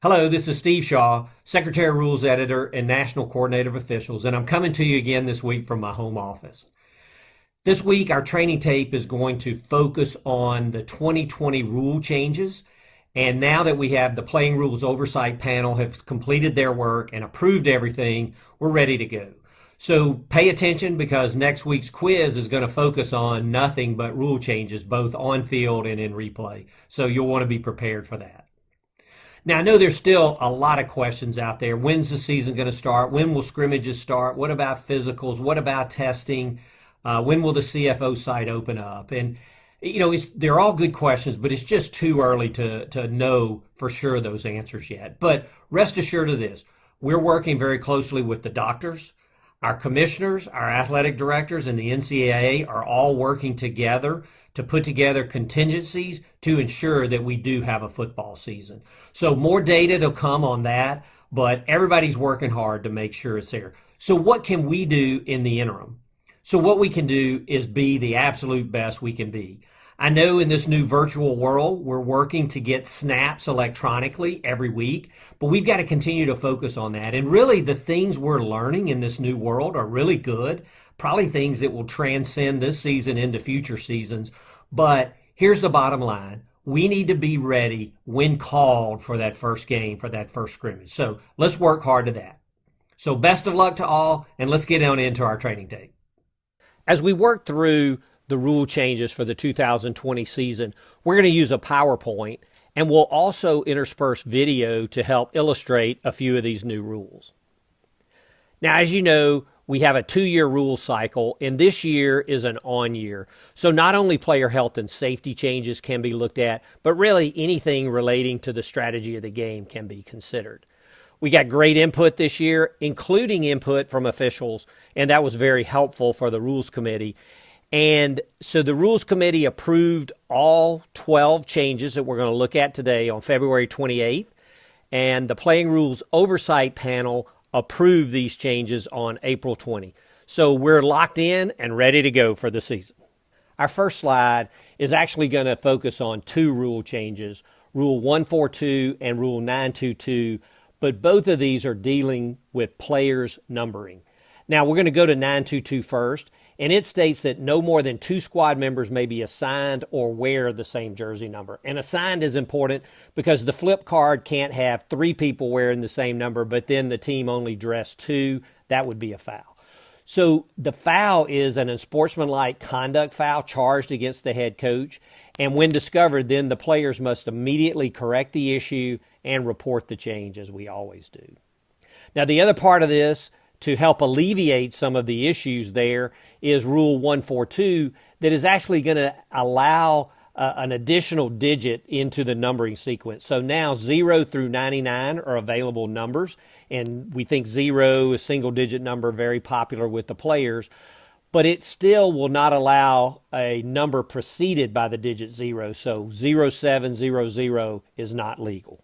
Hello, this is Steve Shaw, Secretary Rules Editor and National Coordinator of Officials, and I'm coming to you again this week from my home office. This week, our training tape is going to focus on the 2020 rule changes. And now that we have the Playing Rules Oversight Panel have completed their work and approved everything, we're ready to go. So pay attention because next week's quiz is going to focus on nothing but rule changes, both on field and in replay. So you'll want to be prepared for that. Now, I know there's still a lot of questions out there. When's the season going to start? When will scrimmages start? What about physicals? What about testing? When will the CFO site open up? And, they're all good questions, but it's just too early to know for sure those answers yet. But rest assured of this, we're working very closely with the doctors. Our commissioners, our athletic directors, and the NCAA are all working together to put together contingencies to ensure that we do have a football season. So more data to come on that, but everybody's working hard to make sure it's there. So what can we do in the interim? So what we can do is be the absolute best we can be. I know in this new virtual world, we're working to get snaps electronically every week, but we've got to continue to focus on that. And really the things we're learning in this new world are really good, probably things that will transcend this season into future seasons. But here's the bottom line. We need to be ready when called for that first game, for that first scrimmage. So let's work hard to that. So best of luck to all, and let's get on into our training tape. As we work through the rule changes for the 2020 season, we're going to use a PowerPoint, and we'll also intersperse video to help illustrate a few of these new rules. Now, as you know, we have a 2-year rule cycle, and this year is an on year. So not only player health and safety changes can be looked at, but really anything relating to the strategy of the game can be considered. We got great input this year, including input from officials, and that was very helpful for the Rules Committee. And so the Rules Committee approved all 12 changes that we're going to look at today on February 28th, and the Playing Rules Oversight Panel approved these changes on April 20. So we're locked in and ready to go for the season. Our first slide is actually going to focus on 2 rule changes, Rule 142 and Rule 922, but both of these are dealing with players' numbering. Now we're going to go to 922 first, and it states that no more than 2 squad members may be assigned or wear the same jersey number. And assigned is important because the flip card can't have 3 people wearing the same number, but then the team only dressed 2. That would be a foul. So the foul is an unsportsmanlike conduct foul charged against the head coach. And when discovered, then the players must immediately correct the issue and report the change, as we always do. Now, the other part of this, to help alleviate some of the issues there, is Rule 142 that is actually going to allow an additional digit into the numbering sequence. So now 0 through 99 are available numbers, and we think 0 is a single-digit number, very popular with the players, but it still will not allow a number preceded by the digit 0. So 0700 is not legal.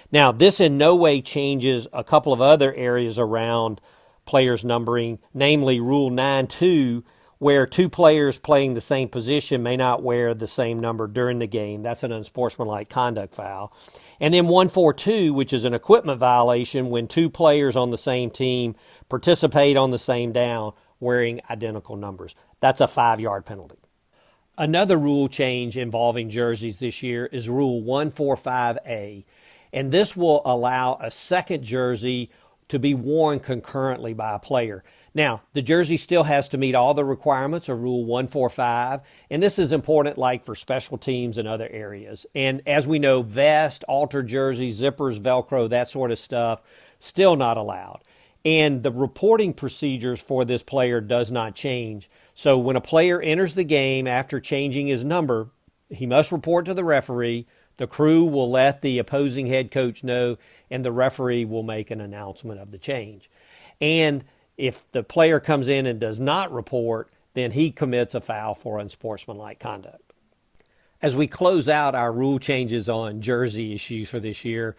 Now, this in no way changes a couple of other areas around players numbering, namely Rule 9.2, where 2 players playing the same position may not wear the same number during the game. That's an unsportsmanlike conduct foul. And then 142, which is an equipment violation when 2 players on the same team participate on the same down wearing identical numbers. That's a 5-yard penalty. Another rule change involving jerseys this year is Rule 145A, and this will allow a second jersey to be worn concurrently by a player. Now, the jersey still has to meet all the requirements of Rule 145, and this is important like for special teams and other areas. And as we know, vest, altered jerseys, zippers, Velcro, that sort of stuff, still not allowed. And the reporting procedures for this player does not change. So when a player enters the game after changing his number, he must report to the referee. The crew will let the opposing head coach know, and the referee will make an announcement of the change. And if the player comes in and does not report, then he commits a foul for unsportsmanlike conduct. As we close out our rule changes on jersey issues for this year,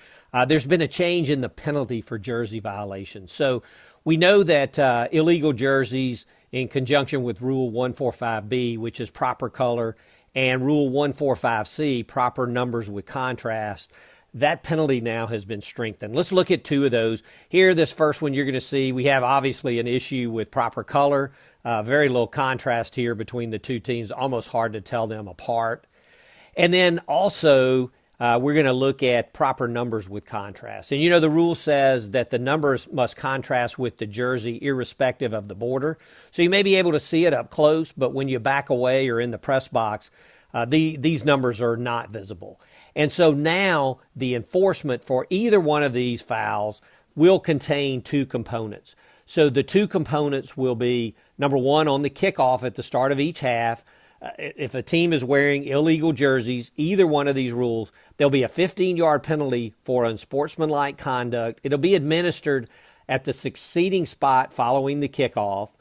there's been a change in the penalty for jersey violations. So we know that illegal jerseys, in conjunction with Rule 145B, which is proper color, and Rule 145C, proper numbers with contrast, that penalty now has been strengthened. Let's look at two of those. Here, this first one you're going to see, we have obviously an issue with proper color. Very little contrast here between the two teams, almost hard to tell them apart. And then also, we're going to look at proper numbers with contrast. And the rule says that the numbers must contrast with the jersey irrespective of the border. So you may be able to see it up close, but when you back away or in the press box, these numbers are not visible. And so now the enforcement for either one of these fouls will contain two components. So the two components will be, number one, on the kickoff at the start of each half, if a team is wearing illegal jerseys, either one of these rules, there'll be a 15-yard penalty for unsportsmanlike conduct. It'll be administered at the succeeding spot following the kickoff.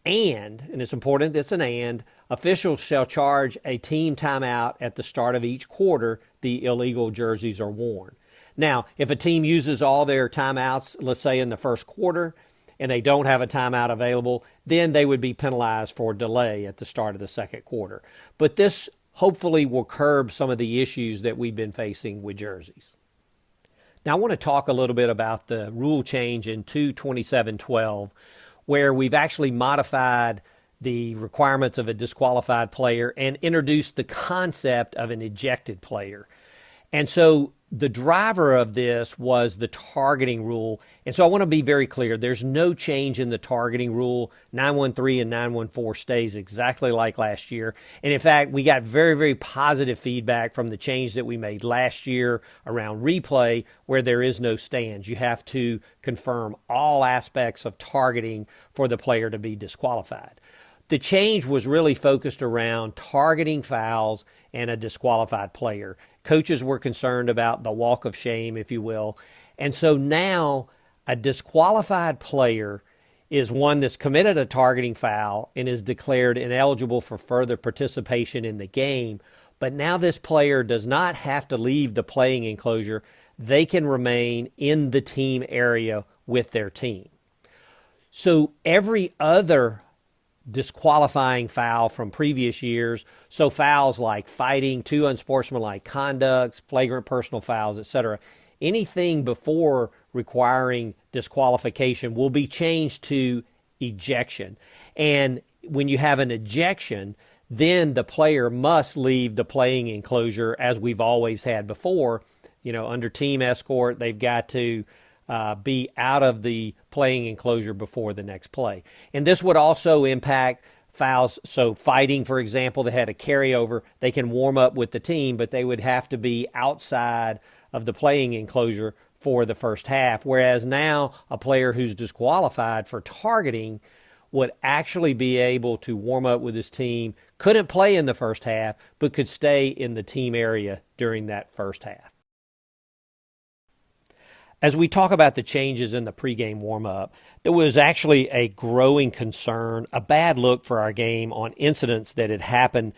And it's important, it's an and, officials shall charge a team timeout at the start of each quarter the illegal jerseys are worn. Now, if a team uses all their timeouts, let's say in the first quarter, and they don't have a timeout available, then they would be penalized for delay at the start of the second quarter. But this hopefully will curb some of the issues that we've been facing with jerseys. Now, I want to talk a little bit about the rule change in 2:27:12, where we've actually modified the requirements of a disqualified player and introduced the concept of an ejected player. And so the driver of this was the targeting rule. And so I want to be very clear. There's no change in the targeting rule. 913 and 914 stays exactly like last year. And in fact, we got very, very positive feedback from the change that we made last year around replay, where there is no stands. You have to confirm all aspects of targeting for the player to be disqualified. The change was really focused around targeting fouls and a disqualified player. Coaches were concerned about the walk of shame, if you will. And so now a disqualified player is one that's committed a targeting foul and is declared ineligible for further participation in the game. But now this player does not have to leave the playing enclosure. They can remain in the team area with their team. So every other disqualifying foul from previous years, so fouls like fighting, too unsportsmanlike conducts, flagrant personal fouls, etc., anything before requiring disqualification will be changed to ejection. And when you have an ejection, then the player must leave the playing enclosure, as we've always had before. Under team escort, they've got to be out of the playing enclosure before the next play. And this would also impact fouls. So fighting, for example, that had a carryover, they can warm up with the team, but they would have to be outside of the playing enclosure for the first half. Whereas now a player who's disqualified for targeting would actually be able to warm up with his team, couldn't play in the first half, but could stay in the team area during that first half. As we talk about the changes in the pregame warm-up, there was actually a growing concern, a bad look for our game on incidents that had happened,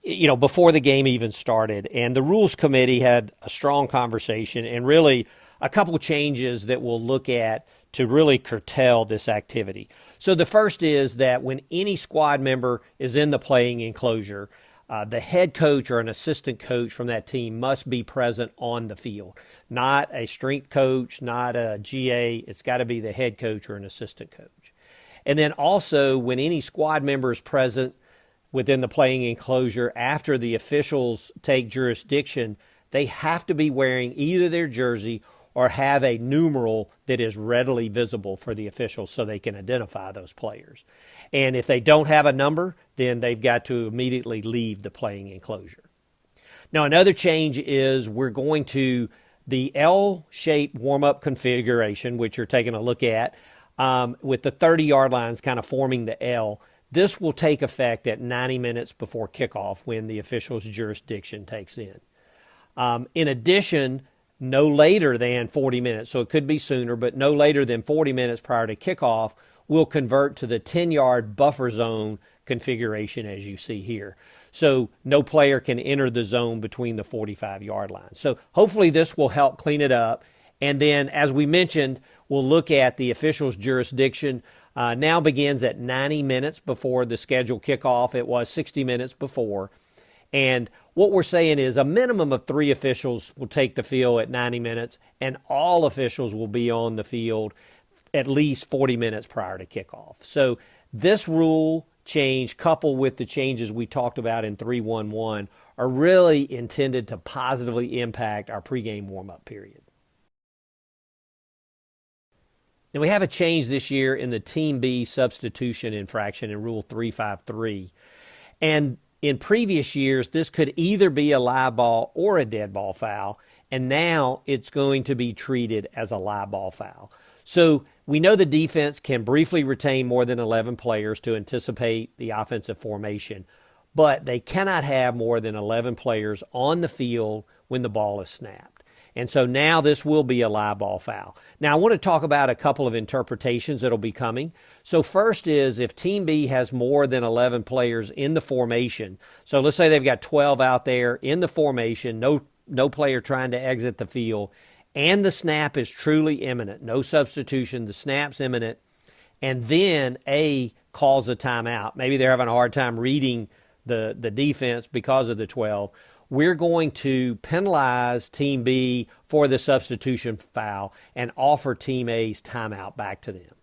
before the game even started. And the Rules Committee had a strong conversation and really a couple of changes that we'll look at to really curtail this activity. So the first is that when any squad member is in the playing enclosure, the head coach or an assistant coach from that team must be present on the field. Not a strength coach, not a GA. It's got to be the head coach or an assistant coach. And then also, when any squad member is present within the playing enclosure after the officials take jurisdiction, they have to be wearing either their jersey or have a numeral that is readily visible for the officials so they can identify those players. And if they don't have a number, then they've got to immediately leave the playing enclosure. Now, another change is we're going to the L-shaped warm-up configuration, which you're taking a look at, with the 30-yard lines kind of forming the L. This will take effect at 90 minutes before kickoff when the official's jurisdiction takes in. In addition, no later than 40 minutes, so it could be sooner, but no later than 40 minutes prior to kickoff, will convert to the 10-yard buffer zone configuration as you see here. So no player can enter the zone between the 45-yard lines. So hopefully this will help clean it up. And then, as we mentioned, we'll look at the official's jurisdiction. Now begins at 90 minutes before the scheduled kickoff. It was 60 minutes before. And what we're saying is a minimum of 3 officials will take the field at 90 minutes, and all officials will be on the field at least 40 minutes prior to kickoff. So this rule change, coupled with the changes we talked about in 3-1-1, are really intended to positively impact our pregame warm-up period. Now, we have a change this year in the Team B substitution infraction in Rule 353. And in previous years, this could either be a live ball or a dead ball foul, and now it's going to be treated as a live ball foul. So we know the defense can briefly retain more than 11 players to anticipate the offensive formation, but they cannot have more than 11 players on the field when the ball is snapped. And so now this will be a live ball foul. Now, I want to talk about a couple of interpretations that will be coming. So first is if Team B has more than 11 players in the formation. So let's say they've got 12 out there in the formation, no player trying to exit the field, and the snap is truly imminent, no substitution, the snap's imminent, and then A calls a timeout. Maybe they're having a hard time reading the defense because of the 12. We're going to penalize Team B for the substitution foul and offer Team A's timeout back to them.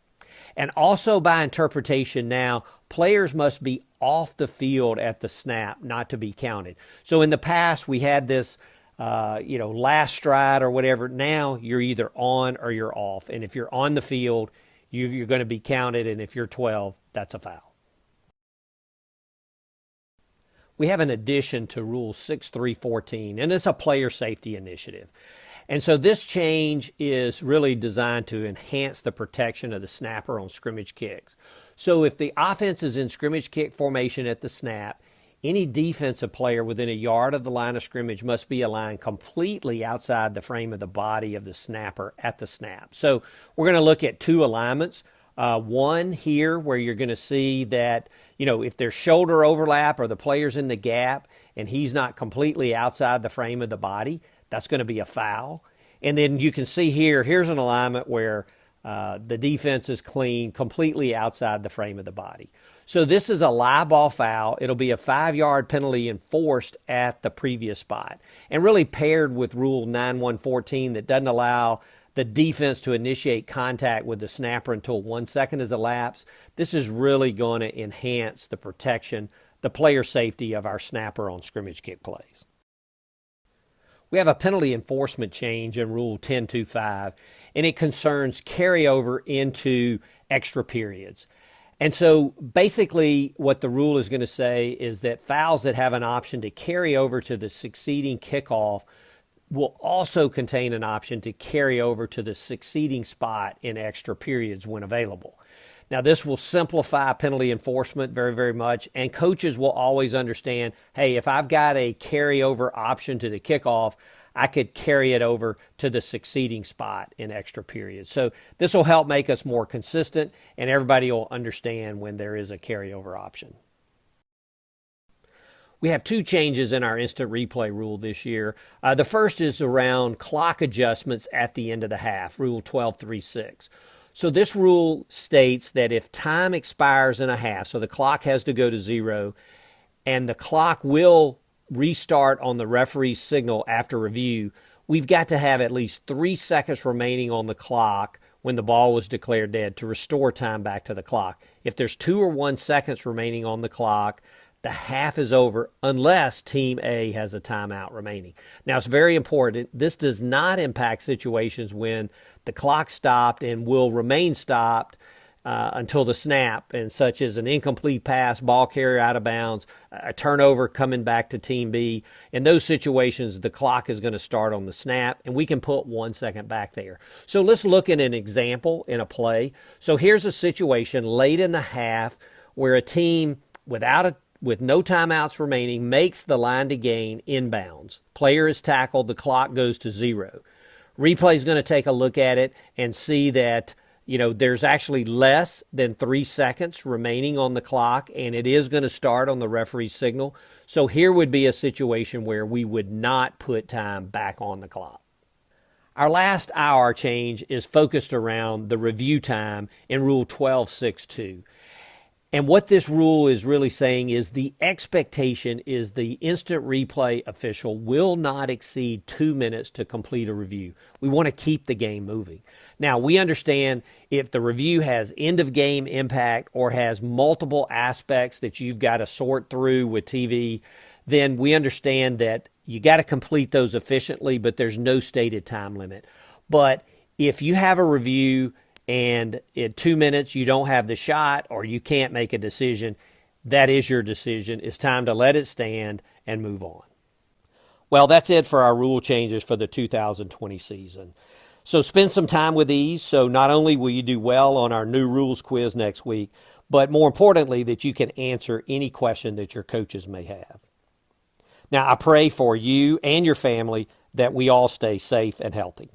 And also by interpretation now, players must be off the field at the snap not to be counted. So in the past, we had this last stride or whatever. Now you're either on or you're off. And if you're on the field, you're going to be counted. And if you're 12, that's a foul. We have an addition to Rule 6314, and it's a player safety initiative. And so this change is really designed to enhance the protection of the snapper on scrimmage kicks. So if the offense is in scrimmage kick formation at the snap, any defensive player within a yard of the line of scrimmage must be aligned completely outside the frame of the body of the snapper at the snap. So we're going to look at 2 alignments. One here where you're going to see that, if there's shoulder overlap or the player's in the gap and he's not completely outside the frame of the body, that's going to be a foul. And then you can see here's an alignment where the defense is clean, completely outside the frame of the body. So this is a live ball foul. It'll be a 5-yard penalty enforced at the previous spot. And really paired with Rule 9114 that doesn't allow the defense to initiate contact with the snapper until 1 second has elapsed. This is really going to enhance the protection, the player safety of our snapper on scrimmage kick plays. We have a penalty enforcement change in Rule 1025, and it concerns carryover into extra periods. And so basically what the rule is going to say is that fouls that have an option to carry over to the succeeding kickoff will also contain an option to carry over to the succeeding spot in extra periods when available. Now, this will simplify penalty enforcement very, very much, and coaches will always understand, hey, if I've got a carryover option to the kickoff, I could carry it over to the succeeding spot in extra periods. So this will help make us more consistent, and everybody will understand when there is a carryover option. We have 2 changes in our instant replay rule this year. The first is around clock adjustments at the end of the half, Rule 1236. So this rule states that if time expires in a half, so the clock has to go to 0, and the clock will restart on the referee's signal after review, we've got to have at least 3 seconds remaining on the clock when the ball was declared dead to restore time back to the clock. If there's 2 or 1 seconds remaining on the clock, the half is over unless Team A has a timeout remaining. Now, it's very important. This does not impact situations when the clock stopped and will remain stopped until the snap, and such as an incomplete pass, ball carrier out of bounds, a turnover coming back to Team B. In those situations, the clock is going to start on the snap, and we can put 1 second back there. So let's look at an example in a play. So here's a situation late in the half where a team with no timeouts remaining makes the line to gain inbounds. Player is tackled, the clock goes to 0. Replay is going to take a look at it and see that there's actually less than 3 seconds remaining on the clock, and it is going to start on the referee's signal. So here would be a situation where we would not put time back on the clock. Our last hour change is focused around the review time in Rule 1262. And what this rule is really saying is the expectation is the instant replay official will not exceed 2 minutes to complete a review. We want to keep the game moving. Now, we understand if the review has end of game impact or has multiple aspects that you've got to sort through with TV, then we understand that you got to complete those efficiently, but there's no stated time limit. But if you have a review and in 2 minutes you don't have the shot or you can't make a decision, that is your decision. It's time to let it stand and move on. Well, that's it for our rule changes for the 2020 season. So spend some time with these, so not only will you do well on our new rules quiz next week, but more importantly, that you can answer any question that your coaches may have. Now, I pray for you and your family that we all stay safe and healthy.